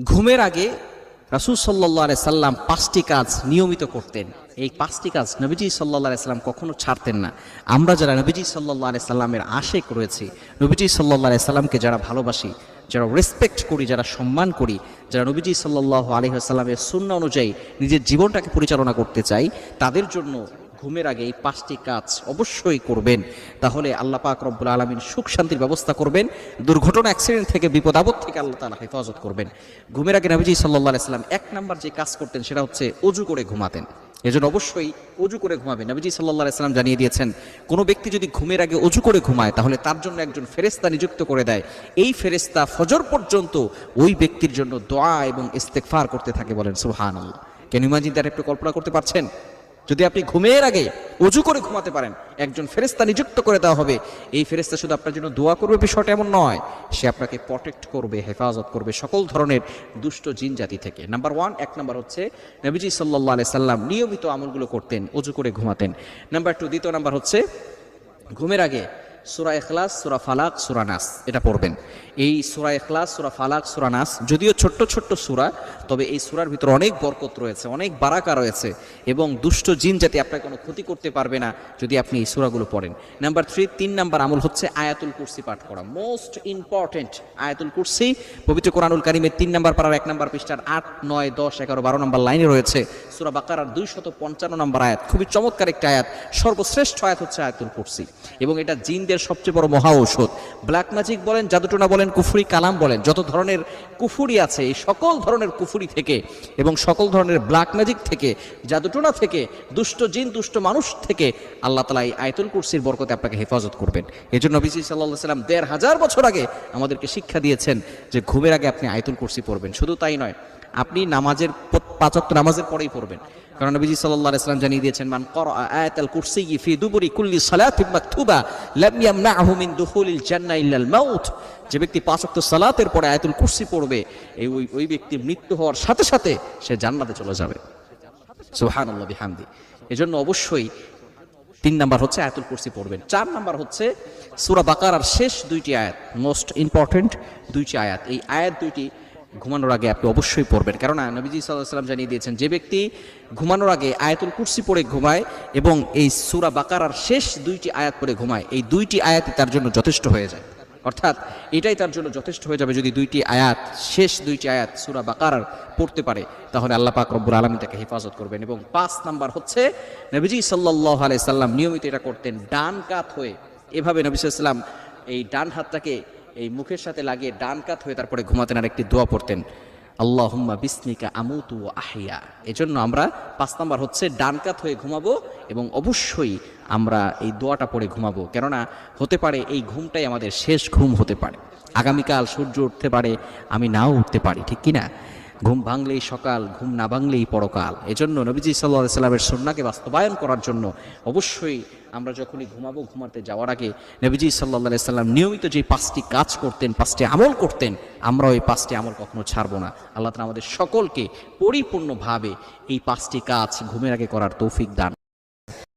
ঘুমের আগে রাসূল সাল্লাল্লাহু আলাইহি সাল্লাম 5টি কাজ নিয়মিত করতেন। এই 5টি কাজ নবীজি সাল্লাল্লাহু আলাইহি সাল্লাম কখনো ছাড়তেন না। আমরা যারা নবীজি সাল্লাল্লাহু আলাইহি সাল্লামের আশিক রয়েছি, নবীজি সাল্লাল্লাহু আলাইহি সাল্লামকে যারা ভালোবাসি, যারা রেসপেক্ট করি, যারা সম্মান করি, যারা নবীজি সাল্লাল্লাহু আলাইহি সাল্লামের সুন্নাহ অনুযায়ী নিজের জীবনটাকে পরিচালনা করতে চাই, তাদের জন্য ঘুমের আগে এই 5টি কাজ অবশ্যই করবেন। তাহলে আল্লাহ পাক রব্বুল আলামিন সুখ শান্তির ব্যবস্থা করবেন, দুর্ঘটনা অ্যাক্সিডেন্ট থেকে বিপদ আপদ থেকে আল্লাহ তাআলা হেফাজত করবেন। ঘুমের আগে নবীজি সাল্লাল্লাহু আলাইহি সাল্লাম 1 নাম্বার যে কাজ করতেন সেটা হচ্ছে ওযু করে ঘুমাতেন। এজন্য অবশ্যই ওযু করে ঘুমাবেন। নবীজি সাল্লাল্লাহু আলাইহি সাল্লাম জানিয়ে দিয়েছেন, কোনো ব্যক্তি যদি ঘুমের আগে ওযু করে ঘুমায় তাহলে তার জন্য একজন ফেরেশতা নিযুক্ত করে দেয়। এই ফেরেশতা ফজর পর্যন্ত ওই ব্যক্তির জন্য দোয়া এবং ইস্তেগফার করতে থাকে। বলেন সুবহানাল্লাহ। Can you imagine that? একটু কল্পনা করতে পারছেন? যদি আপনি ঘুমের আগে ওযু করে ঘুমাতে পারেন, একজন ফেরেশতা নিযুক্ত করে দেওয়া হবে। এই ফেরেশতা শুধু আপনার জন্য দোয়া করবে বিষয়টা এমন নয়, সে আপনাকে প্রটেক্ট করবে, হেফাজত করবে সকল ধরনের দুষ্ট জিন জাতি থেকে। নাম্বার 1, 1 নাম্বার হচ্ছে নবীজি সাল্লাল্লাহু আলাইহি সাল্লাম নিয়মিত আমলগুলো করতেন, ওযু করে ঘুমাতেন। নাম্বার 2, দ্বিতীয় নাম্বার হচ্ছে ঘুমের আগে সূরা ইখলাস, সূরা ফালাক, সূরা নাস এটা পড়বেন। এই সূরা ইখলাস, সূরা ফালাক, সূরা নাস যদিও ছোট্ট ছোট্ট সূরা, তবে এই সূরার ভিতরে অনেক বরকত রয়েছে, অনেক বারাকা রয়েছে এবং দুষ্ট জিন যাতে আপনার কোনো ক্ষতি করতে পারবে না যদি আপনি এই সূরাগুলো পড়েন। নাম্বার 3 নাম্বার আমল হচ্ছে আয়াতুল কুরসি পাঠ করা। মোস্ট ইম্পর্টেন্ট আয়াতুল কুরসি পবিত্র কোরআনুল কারীমের 3 নাম্বার পারার 1 নাম্বার পৃষ্ঠার 8, 9, 10, 11, 12 নাম্বার লাইনে রয়েছে। সূরা বাকারার 255 নাম্বার আয়াত, খুবই চমৎকার একটা আয়াত। সর্বশ্রেষ্ঠ আয়াত হচ্ছে আয়াতুল কুরসি এবং এটা জিনদের সবচেয়ে বড় মহা ঔষধ। ব্ল্যাক ম্যাজিক বলেন, জাদুটোনা বলেন, কুফরি কালাম বলেন, যত ধরনের কুফরি আছে এই সকল ধরনের কুফরি থেকে এবং সকল ধরনের ব্ল্যাক ম্যাজিক থেকে, জাদুটোনা থেকে, দুষ্ট জিন দুষ্ট মানুষ থেকে আল্লাহ তাআলা এই আয়াতুল কুরসির বরকতে আপনাকে হেফাজত করবেন। এজন্য নবীজি সাল্লাল্লাহু আলাইহি সাল্লাম 1500 বছর আগে আমাদেরকে শিক্ষা দিয়েছেন যে ঘুমের আগে আপনি আয়াতুল কুরসি পড়বেন। শুধু তাই নয়, আপনি নামাজের 5 ওয়াক্ত নামাজের পরেই পড়বেন। কারণ নবীজি সাল্লাল্লাহু আলাইহি সাল্লাম জানিয়ে দিয়েছেন, মান ক্বারা আয়াতাল কুরসি ফি দুবুরি কুল্লি সালাতিন মাকতুবা লাম ইয়ামনাহু মিন দুখুলিল জান্নাহ ইল্লাল মাউত। যে ব্যক্তি 5 ওয়াক্ত সালাতের পরে আয়াতুল কুরসি পড়বে, ওই ব্যক্তি মৃত্যু হওয়ার সাথে সাথে সে জান্নাতে চলে যাবে। সুবহানাল্লাহ বিহামদি। এজন্য অবশ্যই 3 নাম্বার হচ্ছে আয়াতুল কুরসি পড়বেন। 4 নাম্বার হচ্ছে সূরা বাকারার শেষ 2টি আয়াত, মোস্ট ইম্পর্টেন্ট 2টি আয়াত। এই আয়াত 2টি ঘুমানোর আগে আপনি অবশ্যই পড়বেন। কেননা নবীজি সাল্লাল্লাহু আলাইহি সাল্লাম জানিয়ে দিয়েছেন, যে ব্যক্তি ঘুমানোর আগে আয়াতুল কুরসি পড়ে ঘুমায় এবং এই সূরা বাকারার শেষ 2টি আয়াত পড়ে ঘুমায়, এই 2টি আয়াতই তার জন্য যথেষ্ট হয়ে যায়। অর্থাৎ এটাই তার জন্য যথেষ্ট হয়ে যাবে। যদি 2টি আয়াত, শেষ 2টি আয়াত সূরা বাকারার পড়তে পারে, তাহলে আল্লাহ পাক রব্বুল আলামিন তাকে হেফাজত করবেন। এবং 5 নাম্বার হচ্ছে নবীজি সাল্লাল্লাহু আলাইহি সাল্লাম নিয়মিত এটা করতেন, ডান কাত হয়ে। এভাবে নবী সাল্লাল্লাহু আলাইহি সাল্লাম এই ডান হাতটাকে এই মুখের সাথে লাগিয়ে ডান কাত হয়ে তারপরে ঘুমাতেন আর একটি দোয়া পড়তেন, আল্লাহুম্মা বিসমিকা আমুতু ওয়া আহইয়া। এজন্য আমরা 5 নাম্বার হচ্ছে ডান কাত হয়ে ঘুমাবো এবং অবশ্যই আমরা এই দোয়াটা পড়ে ঘুমাবো। কেননা হতে পারে এই ঘুমটাই আমাদের শেষ ঘুম হতে পারে। আগামীকাল সূর্য উঠতে পারে, আমি নাও উঠতে পারি, ঠিক কিনা? ঘুম ভাঙলেই সকাল, ঘুম না ভাঙলেই পরকাল। এজন্য নবীজি সাল্লাল্লাহু আলাইহি সাল্লামের সুন্নাহকে বাস্তবায়ন করার জন্য অবশ্যই আমরা যখনই ঘুমাবো, ঘুমাতে যাওয়ার আগে নবীজি সাল্লাল্লাহু আলাইহি সাল্লাম নিয়মিত যে 5টি কাজ করতেন, 5টি আমল করতেন, আমরা ওই 5টি আমল কখনো ছাড়বো না। আল্লাহ তাআলা আমাদের সকলকে পরিপূর্ণভাবে এই 5টি কাজ ঘুমের আগে করার তৌফিক দান